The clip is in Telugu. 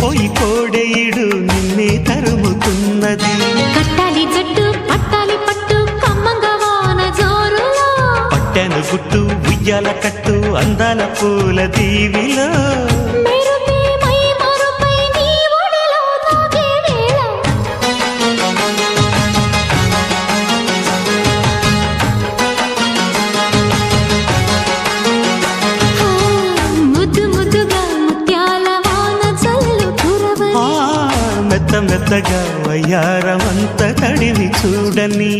మురిసిపోయి కోడేయుడు నిన్నే తరుముతున్నది. కట్టాలి జట్టు పట్టాలి పట్టు కమ్మంగా వాన జోరులో, పట్టెను గుట్టు ఉయ్యాల కట్టు అందాల పూల దీవిలో, మెరుపే మై మరుపై నీ ఒడిలో తాగే వేళ, ముద్దు ముద్దుగా ముత్యాల వాన జల్లు కురవని, మెత్త మెత్తగా వయ్యారమంత తడివి చూడని.